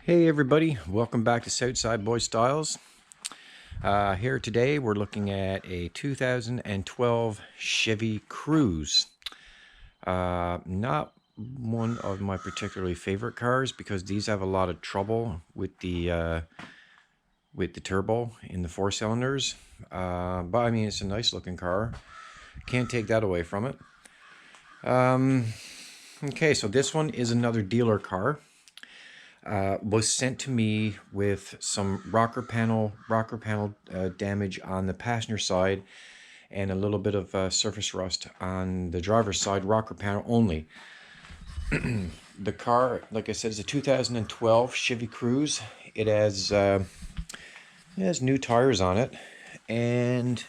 Hey everybody, welcome back to Southside Boy Styles. Here today we're looking at a 2012 Chevy Cruze. Not one of my particularly favorite cars because these have a lot of trouble with the turbo in the 4 cylinders. But I mean, it's a nice looking car. Can't take that away from it. Okay, so this one is another dealer car. Was sent to me with some rocker panel damage on the passenger side and a little bit of surface rust on the driver's side rocker panel only. The car, like I said, is a 2012 Chevy Cruze. It has new tires on it, and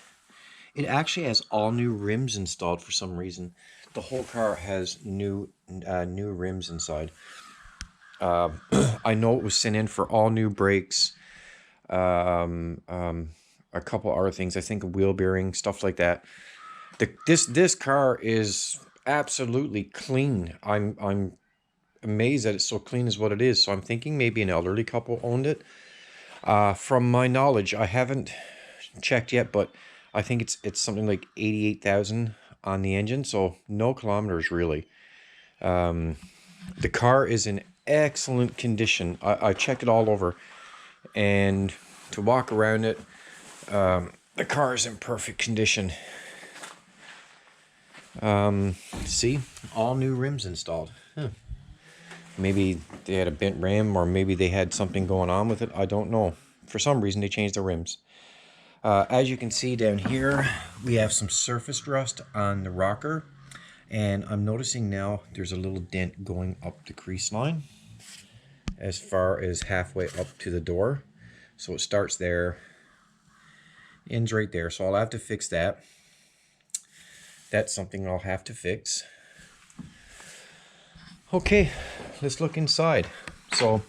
it actually has all new rims installed for some reason. The whole car has new rims inside. I know it was sent in for all new brakes, a couple other things. I think a wheel bearing, stuff like that. This car is absolutely clean. I'm amazed that it's so clean as what it is. So I'm thinking maybe an elderly couple owned it. From my knowledge, I haven't checked yet, but I think it's something like 88,000 on the engine, so no kilometers really. The car is in excellent condition. I checked it all over, and to walk around it, the car is in perfect condition. See, all new rims installed. Maybe they had a bent rim, or maybe they had something going on with it. I don't know. For some reason they changed the rims. As you can see down here, we have some surface rust on the rocker. And I'm noticing now there's a little dent going up the crease line as far as halfway up to the door. So it starts there, ends right there. So I'll have to fix that. That's something I'll have to fix. Okay, let's look inside. So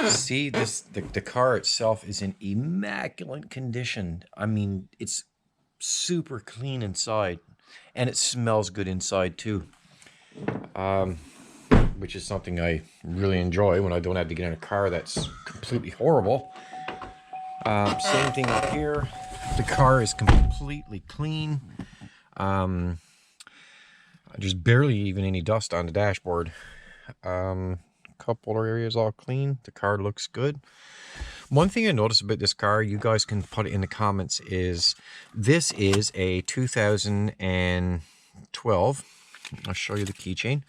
see, the car itself is in immaculate condition. I mean, it's super clean inside. And it smells good inside too, which is something I really enjoy when I don't have to get in a car that's completely horrible. Same thing up here. The car is completely clean. There's barely even any dust on the dashboard. Couple areas all clean. The car looks good. One thing I noticed about this car, you guys can put it in the comments, is this is a 2012. I'll show you the keychain.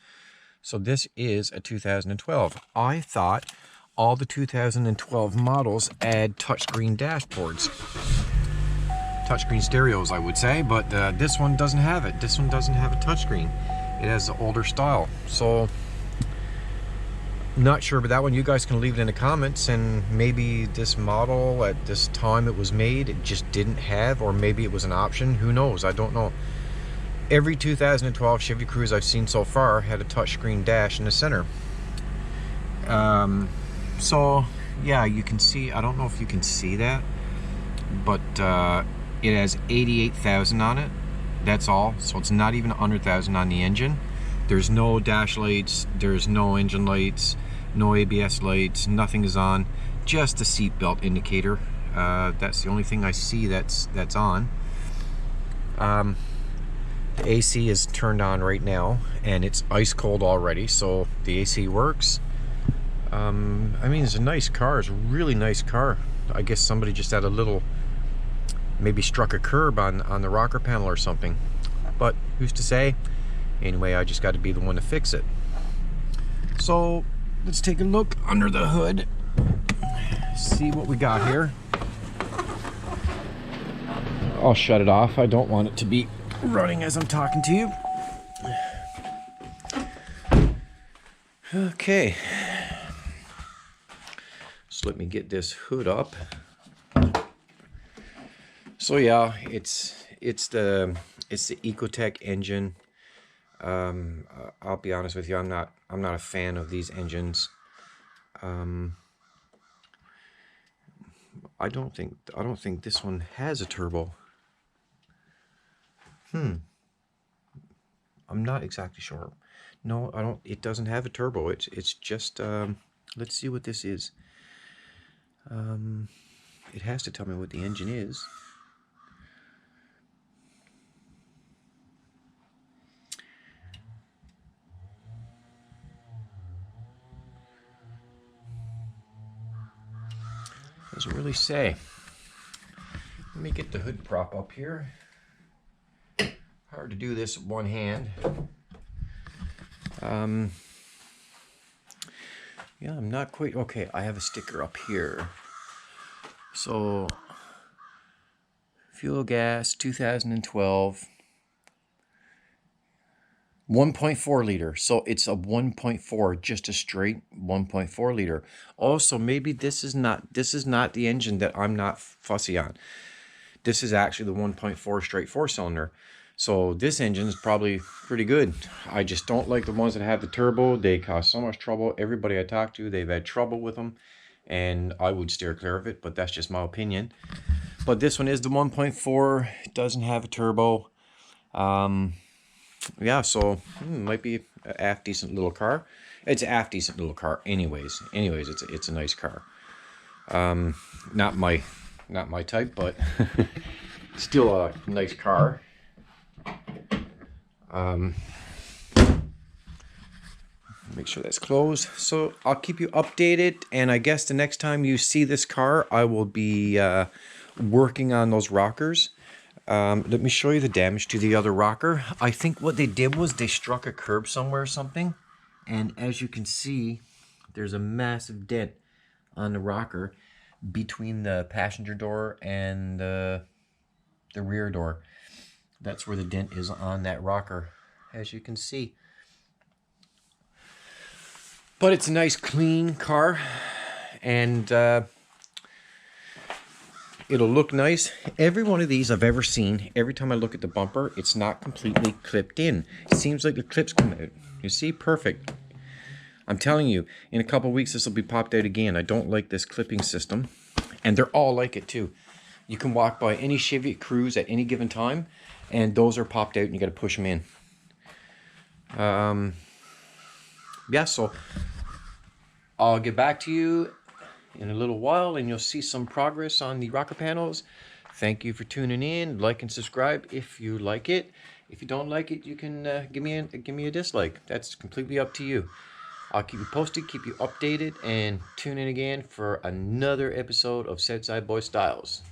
So this is a 2012. I thought all the 2012 models had touchscreen dashboards. Touchscreen stereos, I would say, but this one doesn't have it. This one doesn't have a touchscreen. It has the older style. So not sure about that one. You guys can leave it in the comments, and maybe this model at this time it was made, it just didn't have, or maybe it was an option. Who knows? I don't know. Every 2012 Chevy Cruze I've seen so far had a touchscreen dash in the center. So yeah, you can see, I don't know if you can see that, but it has 88,000 on it. That's all. So it's not even 100,000 on the engine. There's no dash lights, there's no engine lights, no ABS lights, nothing is on, just the seat belt indicator. That's the only thing I see that's on. The AC is turned on right now, and it's ice cold already, so the AC works. I mean, it's a nice car. It's a really nice car. I guess somebody just had a little, maybe struck a curb on the rocker panel or something, but who's to say? Anyway, I just got to be the one to fix it. So let's take a look under the hood, see what we got here. I'll shut it off. I don't want it to be running as I'm talking to you. Okay, so let me get this hood up. So yeah, it's the Ecotec engine. I'll be honest with you, I'm not a fan of these engines. I don't think this one has a turbo. I'm not exactly sure. No, I don't. It doesn't have a turbo. It's just. Let's see what this is. It has to tell me what the engine is. Doesn't really say. Let me get the hood prop up here. Hard to do this with one hand. Yeah, I'm not quite okay. I have a sticker up here. So, fuel gas 2012. 1.4 liter. So it's a 1.4, just a straight 1.4 liter. Also, maybe this is not the engine that I'm not fussy on. This is actually the 1.4 straight 4-cylinder. So this engine is probably pretty good. I just don't like the ones that have the turbo. They cause so much trouble. Everybody I talk to, they've had trouble with them, and I would steer clear of it, but that's just my opinion. But this one is the 1.4. It doesn't have a turbo. Yeah, so might be a half decent little car. It's a half decent little car anyways. It's a nice car. Not my type, but still a nice car. Make sure that's closed. So I'll keep you updated, and I guess the next time you see this car, I will be working on those rockers. Let me show you the damage to the other rocker. I think what they did was they struck a curb somewhere or something, and as you can see, there's a massive dent on the rocker between the passenger door and the rear door. That's where the dent is on that rocker, as you can see. But it's a nice clean car, and it'll look nice. Every one of these I've ever seen, every time I look at the bumper, it's not completely clipped in. It seems like the clips come out. You see? Perfect. I'm telling you, in a couple weeks this will be popped out again. I don't like this clipping system, and they're all like it too. You can walk by any CHEVY CRUZE at any given time, and those are popped out and you got to push them in. Yeah, so I'll get back to you in a little while, and you'll see some progress on the rocker panels. Thank you for tuning in. Like and subscribe if you like it. If you don't like it, you can give me a dislike. That's completely up to you. I'll keep you posted, keep you updated, and tune in again for another episode of Southside Boy Styles.